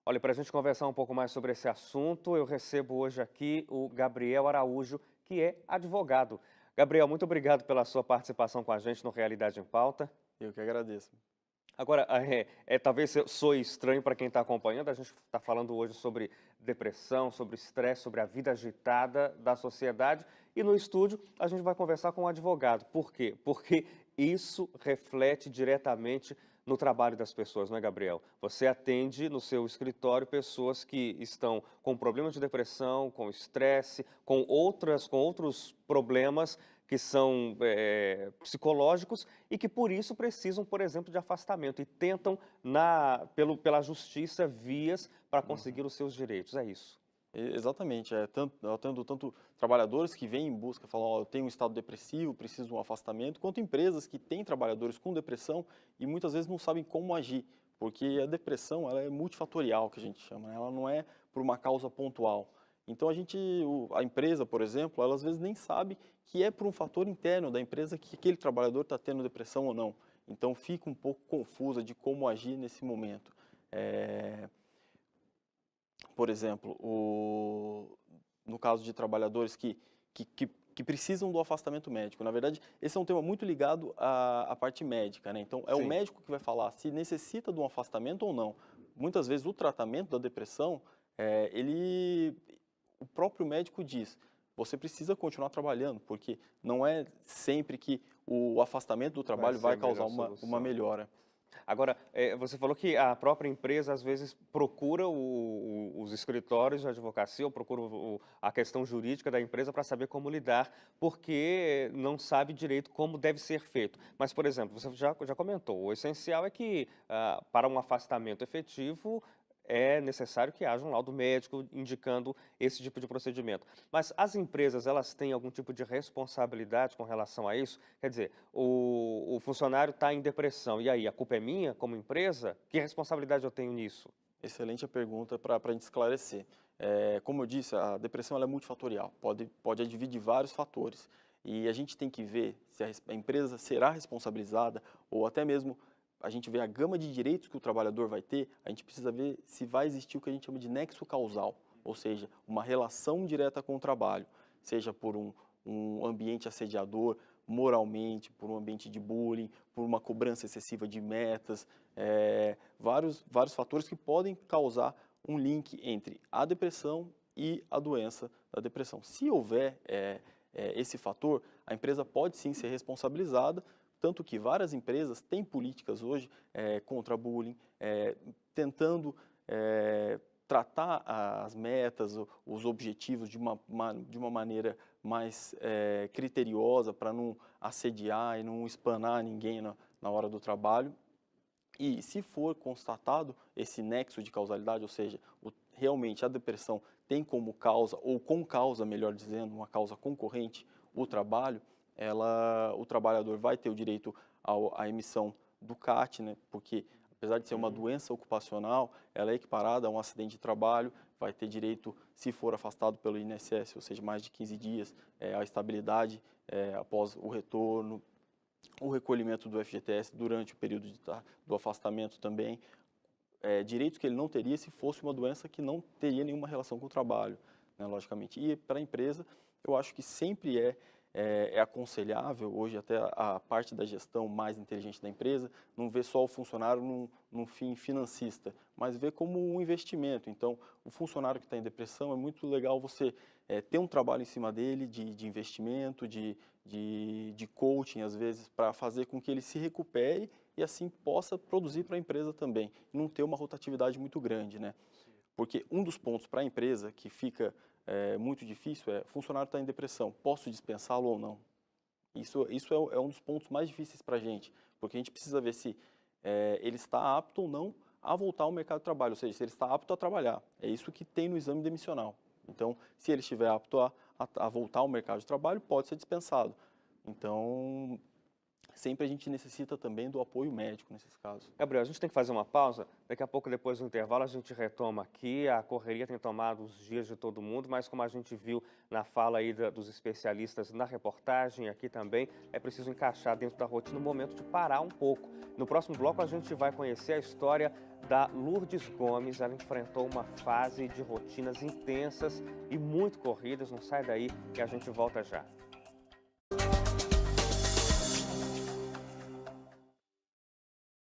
Olha, para a gente conversar um pouco mais sobre esse assunto, eu recebo hoje aqui o Gabriel Araújo, que é advogado. Gabriel, muito obrigado pela sua participação com a gente no Realidade em Pauta. Eu que agradeço. Agora, talvez soe estranho para quem está acompanhando, a gente está falando hoje sobre depressão, sobre estresse, sobre a vida agitada da sociedade, e no estúdio a gente vai conversar com um advogado. Por quê? Porque isso reflete diretamente no trabalho das pessoas, não é, Gabriel? Você atende no seu escritório pessoas que estão com problemas de depressão, com estresse, com outros problemas que são psicológicos e que por isso precisam, por exemplo, de afastamento e tentam pela justiça vias para Uhum. conseguir os seus direitos, é isso. Exatamente, eu atendo tanto trabalhadores que vêm em busca, falam: "Ó, eu tenho um estado depressivo, preciso de um afastamento", quanto empresas que têm trabalhadores com depressão e muitas vezes não sabem como agir, porque a depressão ela é multifatorial, que a gente chama, né, ela não é por uma causa pontual. Então a empresa, por exemplo, ela às vezes nem sabe que é por um fator interno da empresa que aquele trabalhador está tendo depressão ou não. Então fica um pouco confusa de como agir nesse momento. Eh Por exemplo, no caso de trabalhadores que precisam do afastamento médico, na verdade, esse é um tema muito ligado à parte médica, né, então é o Sim, médico que vai falar se necessita de um afastamento ou não. Muitas vezes o tratamento da depressão, o próprio médico diz: "Você precisa continuar trabalhando", porque não é sempre que o afastamento do vai trabalho ser vai a causar melhor uma solução. melhora. Agora, você falou que a própria empresa, às vezes, procura os escritórios de advocacia ou procura a questão jurídica da empresa para saber como lidar, porque não sabe direito como deve ser feito. Mas, por exemplo, você já comentou, o essencial é que, para um afastamento efetivo, é necessário que haja um laudo médico indicando esse tipo de procedimento. Mas as empresas, elas têm algum tipo de responsabilidade com relação a isso? Quer dizer, o funcionário está em depressão, e aí, a culpa é minha como empresa? Que responsabilidade eu tenho nisso? Excelente a pergunta para a gente esclarecer. Como eu disse, a depressão ela é multifatorial, pode advir de vários fatores. E a gente tem que ver se a empresa será responsabilizada ou até mesmo a gente vê a gama de direitos que o trabalhador vai ter, a gente precisa ver se vai existir o que a gente chama de nexo causal, ou seja, uma relação direta com o trabalho, seja por um ambiente assediador, moralmente, por um ambiente de bullying, por uma cobrança excessiva de metas, vários fatores que podem causar um link entre a depressão e a doença da depressão. Se houver esse fator, a empresa pode sim ser responsabilizada, tanto que várias empresas têm políticas hoje contra bullying, tentando tratar as metas, os objetivos de uma maneira mais criteriosa para não assediar e não espanar ninguém na hora do trabalho. E se for constatado esse nexo de causalidade, ou seja, realmente a depressão tem como causa, ou com causa, melhor dizendo, uma causa concorrente, o trabalho, o trabalhador vai ter o direito à emissão do CAT, né, porque apesar de ser uma Uhum. doença ocupacional, ela é equiparada a um acidente de trabalho, vai ter direito, se for afastado pelo INSS, ou seja, mais de 15 dias, à estabilidade após o retorno, o recolhimento do FGTS durante o período do afastamento também, direitos que ele não teria se fosse uma doença que não teria nenhuma relação com o trabalho, né, logicamente. E para a empresa, eu acho que sempre é aconselhável, hoje até a parte da gestão mais inteligente da empresa, não ver só o funcionário num fim financista, mas ver como um investimento. Então, o funcionário que está em depressão, é muito legal você ter um trabalho em cima dele de investimento, de coaching, às vezes, para fazer com que ele se recupere e assim possa produzir para a empresa também, e não ter uma rotatividade muito grande, né. Porque um dos pontos para a empresa que fica muito difícil é: funcionário está em depressão, posso dispensá-lo ou não? Isso é um dos pontos mais difíceis para a gente, porque a gente precisa ver se ele está apto ou não a voltar ao mercado de trabalho, ou seja, se ele está apto a trabalhar. É isso que tem no exame demissional. Então, se ele estiver apto a voltar ao mercado de trabalho, pode ser dispensado. Então, sempre a gente necessita também do apoio médico nesses casos. Gabriel, a gente tem que fazer uma pausa. Daqui a pouco, depois do intervalo, a gente retoma aqui. A correria tem tomado os dias de todo mundo, mas como a gente viu na fala aí dos especialistas na reportagem, aqui também, é preciso encaixar dentro da rotina o momento de parar um pouco. No próximo bloco, a gente vai conhecer a história da Lourdes Gomes. Ela enfrentou uma fase de rotinas intensas e muito corridas. Não sai daí que a gente volta já.